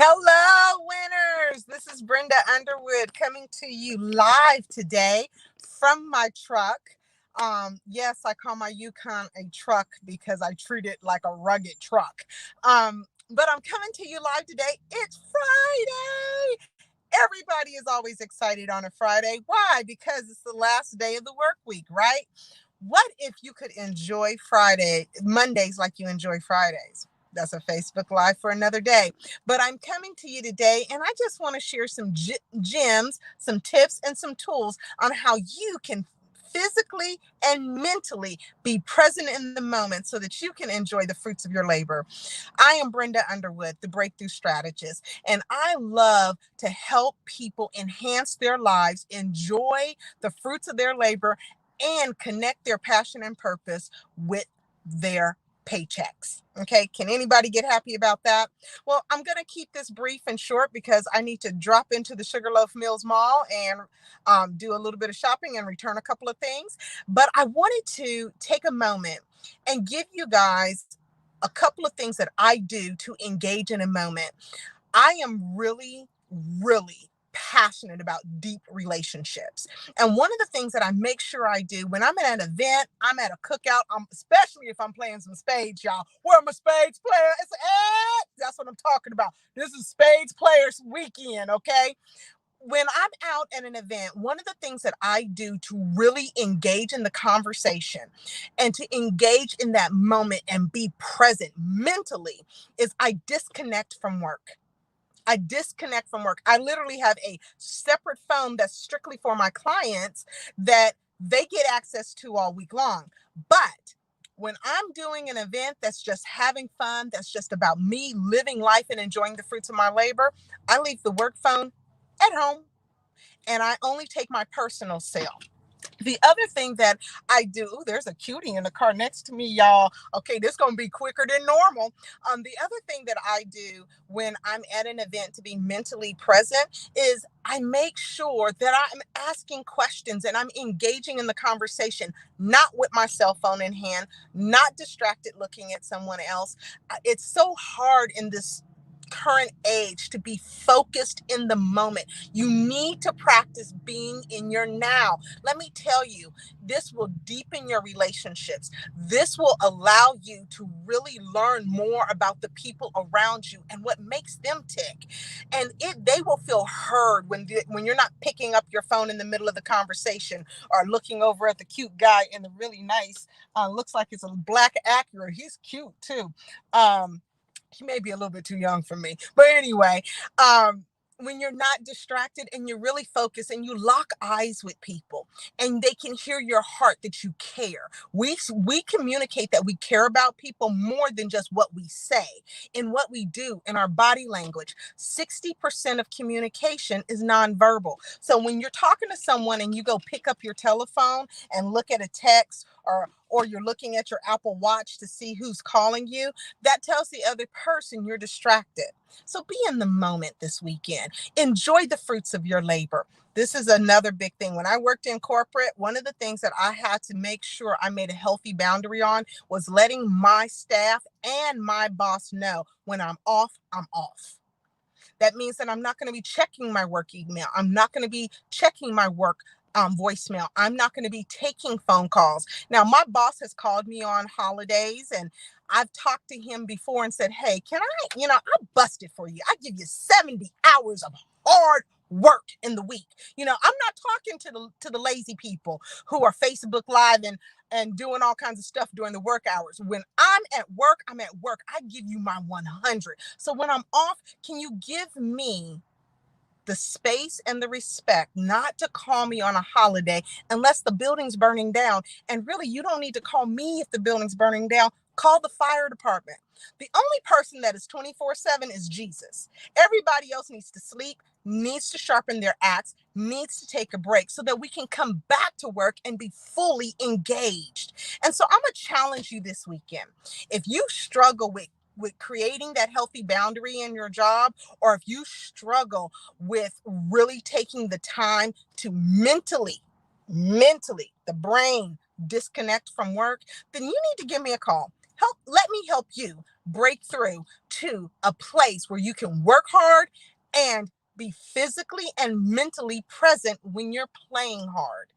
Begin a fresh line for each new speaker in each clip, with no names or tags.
Hello, winners. This is Brenda Underwood coming to you live today from my truck. Yes, I call my Yukon a truck because I treat it like a rugged truck. But I'm coming to you live today. It's Friday. Everybody is always excited on a Friday. Why? Because it's the last day of the work week, right? What if you could enjoy Mondays like you enjoy Fridays? That's a Facebook Live for another day. But I'm coming to you today and I just want to share some gems, some tips, and some tools on how you can physically and mentally be present in the moment so that you can enjoy the fruits of your labor. I am Brenda Underwood, the breakthrough strategist, and I love to help people enhance their lives, enjoy the fruits of their labor, and connect their passion and purpose with their paychecks. Okay, can anybody get happy about that? Well, I'm going to keep this brief and short because I need to drop into the Sugarloaf Mills Mall and do a little bit of shopping and return a couple of things. But I wanted to take a moment and give you guys a couple of things that I do to engage in a moment. I am really passionate about deep relationships. And one of the things that I make sure I do when I'm at an event, I'm at a cookout, especially if I'm playing some spades, y'all. Where am a spades player? That's what I'm talking about. This is spades players weekend, okay? When I'm out at an event, one of the things that I do to really engage in the conversation and to engage in that moment and be present mentally is I disconnect from work. I disconnect from work. I literally have a separate phone that's strictly for my clients that they get access to all week long. But when I'm doing an event that's just having fun, that's just about me living life and enjoying the fruits of my labor, I leave the work phone at home and I only take my personal cell. The other thing that I do, ooh, there's a cutie in the car next to me, y'all. Okay, this is going to be quicker than normal. The other thing that I do when I'm at an event to be mentally present is I make sure that I'm asking questions and I'm engaging in the conversation, not with my cell phone in hand, not distracted looking at someone else. It's so hard in this current age to be focused in the moment. You need to practice being in your now. Let me tell you, this will deepen your relationships. This will allow you to really learn more about the people around you and what makes them tick. And they will feel heard when you're not picking up your phone in the middle of the conversation or looking over at the cute guy in the really nice, looks like it's a black Acura. He's cute too. He may be a little bit too young for me. But anyway, when you're not distracted and you're really focused and you lock eyes with people and they can hear your heart that you care. We communicate that we care about people more than just what we say in what we do in our body language. 60% of communication is nonverbal. So when you're talking to someone and you go pick up your telephone and look at a text or you're looking at your Apple Watch to see who's calling you, that tells the other person you're distracted. So be in the moment this weekend. Enjoy the fruits of your labor. This is another big thing. When I worked in corporate, one of the things that I had to make sure I made a healthy boundary on was letting my staff and my boss know when I'm off, I'm off. That means that I'm not going to be checking my work email. I'm not going to be checking my work voicemail. I'm not going to be taking phone calls. Now, my boss has called me on holidays and I've talked to him before and said, hey, I busted for you. I give you 70 hours of hard work in the week. I'm not talking to the lazy people who are Facebook Live and doing all kinds of stuff during the work hours. When I'm at work, I'm at work. I give you my 100. So when I'm off, can you give me the space and the respect not to call me on a holiday unless the building's burning down? And really, you don't need to call me if the building's burning down. Call the fire department. The only person that is 24/7 is Jesus. Everybody else needs to sleep, needs to sharpen their axe, needs to take a break so that we can come back to work and be fully engaged. And so I'm going to challenge you this weekend. If you struggle with creating that healthy boundary in your job, or if you struggle with really taking the time to mentally, the brain disconnect from work, then you need to give me a call. Let me help you breakthrough to a place where you can work hard and be physically and mentally present when you're playing hard.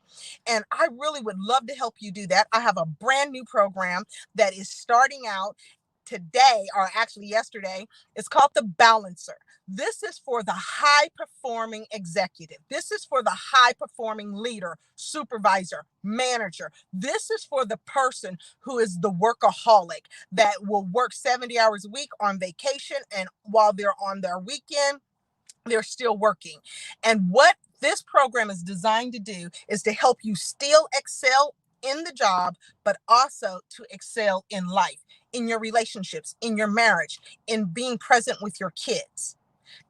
And I really would love to help you do that. I have a brand new program that is starting out today, or actually yesterday. It's called the Balancer. This is for the high performing executive. This is for the high performing leader, supervisor, manager. This is for the person who is the workaholic that will work 70 hours a week on vacation, and while they're on their weekend, they're still working. And what this program is designed to do is to help you still excel in the job, but also to excel in life, in your relationships, in your marriage, in being present with your kids.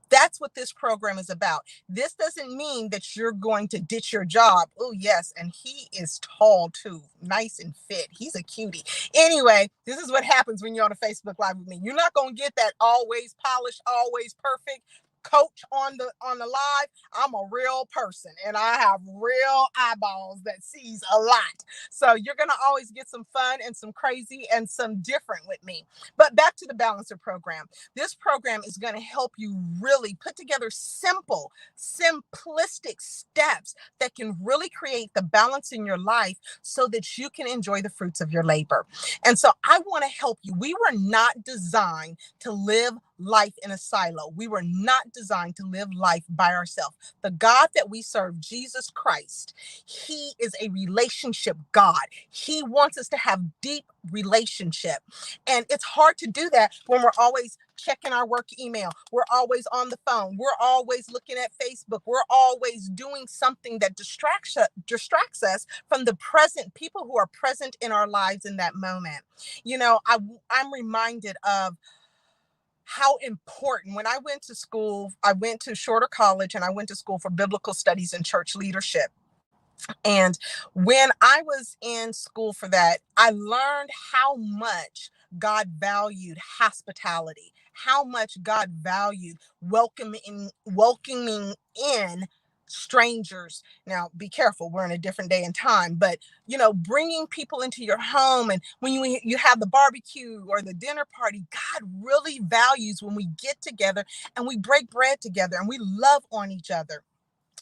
That's what this program is about. This doesn't mean that you're going to ditch your job. Oh, yes. And he is tall too, nice and fit. He's a cutie. Anyway, this is what happens when you're on a Facebook Live with me. You're not going to get that always polished, always perfect coach on the live. I'm a real person and I have real eyeballs that sees a lot. So you're going to always get some fun and some crazy and some different with me. But back to the Balancer program. This program is going to help you really put together simple, simplistic steps that can really create the balance in your life so that you can enjoy the fruits of your labor. And so I want to help you. We were not designed to live life in a silo. We were not designed to live life by ourselves. The God that we serve, Jesus Christ, he is a relationship God. He wants us to have deep relationship. And it's hard to do that when we're always checking our work email. We're always on the phone. We're always looking at Facebook. We're always doing something that distracts us from the present people who are present in our lives in that moment. You know, I'm reminded of how important, when I went to school, I went to Shorter College and I went to school for biblical studies and church leadership. And when I was in school for that, I learned how much God valued hospitality, how much God valued welcoming in strangers. Now, be careful, we're in a different day and time, but bringing people into your home, and when you have the barbecue or the dinner party, God really values when we get together and we break bread together and we love on each other.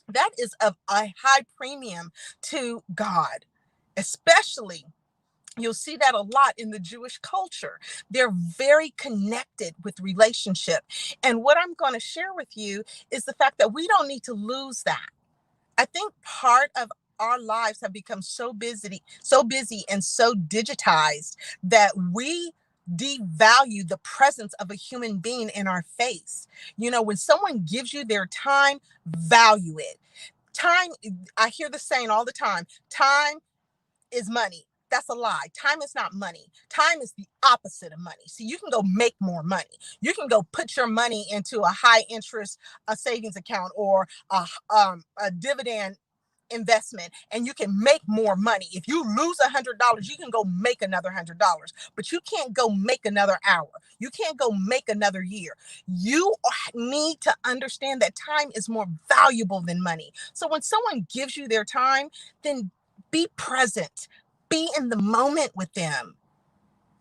That is of a high premium to God, especially. You'll see that a lot in the Jewish culture. They're very connected with relationship. And what I'm going to share with you is the fact that we don't need to lose that. I think part of our lives have become so busy and so digitized that we devalue the presence of a human being in our face. When someone gives you their time, value it. Time, I hear the saying all the time, time is money. That's a lie. Time is not money. Time is the opposite of money. So you can go make more money. You can go put your money into a high interest a savings account or a dividend investment, and you can make more money. If you lose $100, you can go make another $100, but you can't go make another hour. You can't go make another year. You need to understand that time is more valuable than money. So when someone gives you their time, then be present, be in the moment with them,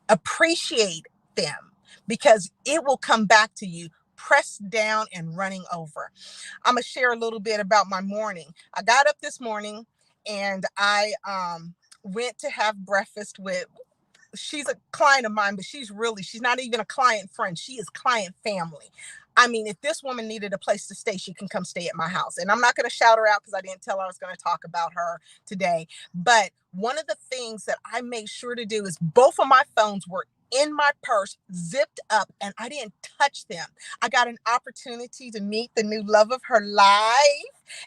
appreciate them, because it will come back to you pressed down and running over. I'm going to share a little bit about my morning. I got up this morning and I went to have breakfast with, she's a client of mine, but she's not even a client friend. She is client family. I mean, if this woman needed a place to stay, she can come stay at my house. And I'm not going to shout her out because I didn't tell her I was going to talk about her today. But one of the things that I made sure to do is both of my phones were in my purse, zipped up, and I didn't touch them. I got an opportunity to meet the new love of her life.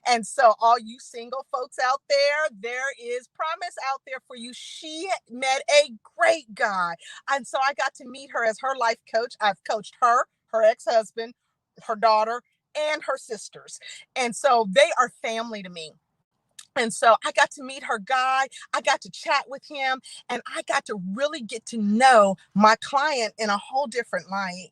And so all you single folks out there is promise out there for you. She met a great guy. And so I got to meet her as her life coach. I've coached her ex-husband, her daughter, and her sisters. And so they are family to me. And so I got to meet her guy. I got to chat with him, and I got to really get to know my client in a whole different light.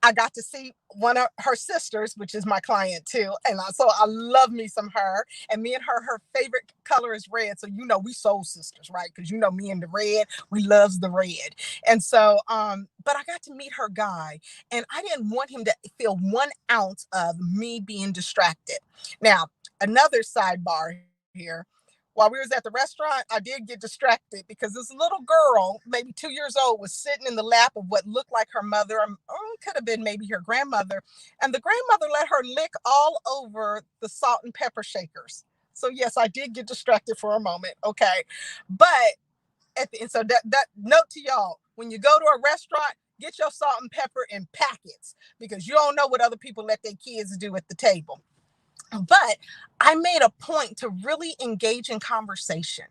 I got to see one of her sisters, which is my client too. And so I love me some her. And me and her favorite color is red. So, we soul sisters, right? Because, me and the red, we loves the red. And so, but I got to meet her guy, and I didn't want him to feel 1 ounce of me being distracted. Now, another sidebar here. While we was at the restaurant, I did get distracted because this little girl, maybe 2 years old, was sitting in the lap of what looked like her mother, or could have been maybe her grandmother. And the grandmother let her lick all over the salt and pepper shakers. So yes, I did get distracted for a moment. Okay. But at the end, so that note to y'all, when you go to a restaurant, get your salt and pepper in packets, because you don't know what other people let their kids do at the table. But I made a point to really engage in conversation.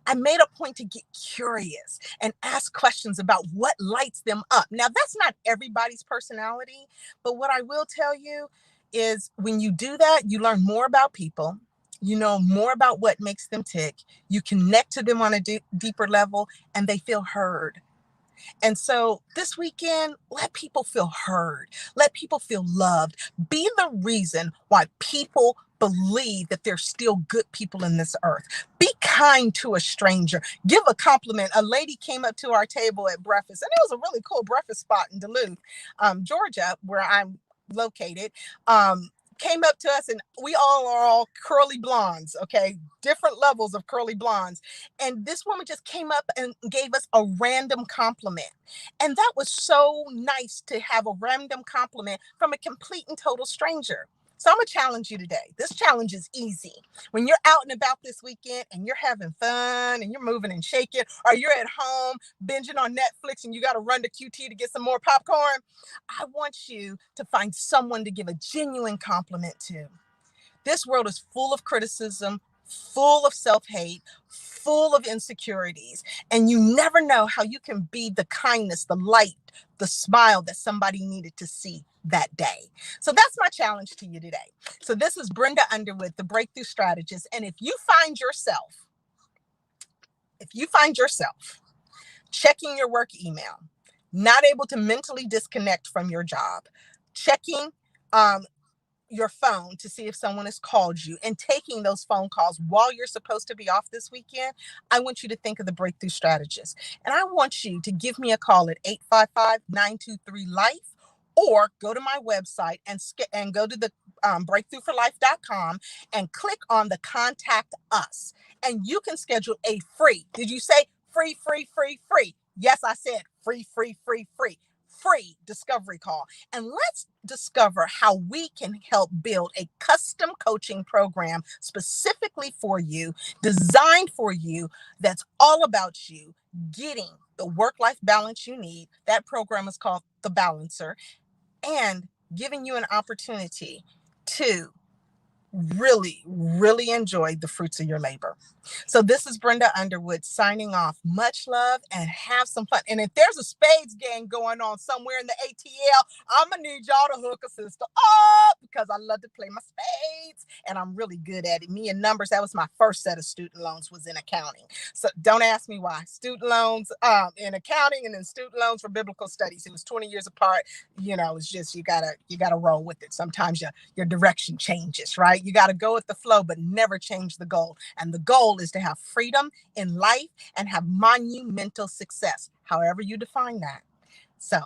I made a point to get curious and ask questions about what lights them up. Now, that's not everybody's personality, but what I will tell you is when you do that, you learn more about people. You know more about what makes them tick. You connect to them on a deeper level, and they feel heard. And so this weekend, let people feel heard. Let people feel loved. Be the reason why people believe that there's still good people in this earth. Be kind to a stranger. Give a compliment. A lady came up to our table at breakfast, and it was a really cool breakfast spot in Duluth, Georgia, where I'm located. Came up to us, and we all curly blondes, okay, different levels of curly blondes. And this woman just came up and gave us a random compliment. And that was so nice to have a random compliment from a complete and total stranger. So I'm going to challenge you today. This challenge is easy. When you're out and about this weekend and you're having fun and you're moving and shaking, or you're at home binging on Netflix and you got to run to QT to get some more popcorn, I want you to find someone to give a genuine compliment to. This world is full of criticism, full of self-hate, full of insecurities, and you never know how you can be the kindness, the light, the smile that somebody needed to see that day. So that's my challenge to you today. So this is Brenda Underwood, the Breakthrough Strategist. And if you find yourself checking your work email, not able to mentally disconnect from your job, checking your phone to see if someone has called you, and taking those phone calls while you're supposed to be off this weekend, I want you to think of the Breakthrough Strategist. And I want you to give me a call at 855-923-LIFE, or go to my website and go to the breakthroughforlife.com and click on the Contact Us. And you can schedule a free, did you say free, free, free, free? Yes, I said free, free, free, free. Free discovery call, and let's discover how we can help build a custom coaching program specifically for you, designed for you, that's all about you getting the work-life balance you need. That program is called The Balancer, and giving you an opportunity to really, really enjoy the fruits of your labor. So this is Brenda Underwood signing off. Much love and have some fun. And if there's a spades game going on somewhere in the ATL, I'm going to need y'all to hook a sister up, because I love to play my spades and I'm really good at it. Me and numbers, that was my first set of student loans, was in accounting. So don't ask me why. Student loans in accounting, and then student loans for biblical studies. It was 20 years apart. It's just you gotta roll with it. Sometimes your direction changes, right? You got to go with the flow, but never change the goal. And the goal is to have freedom in life and have monumental success, however you define that. So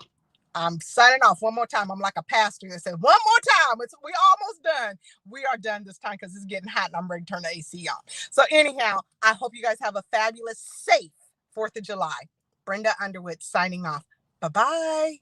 I'm signing off one more time. I'm like a pastor that said, one more time. We almost done. We are done this time because it's getting hot and I'm ready to turn the AC on. So anyhow, I hope you guys have a fabulous, safe 4th of July. Brenda Underwood signing off. Bye-bye.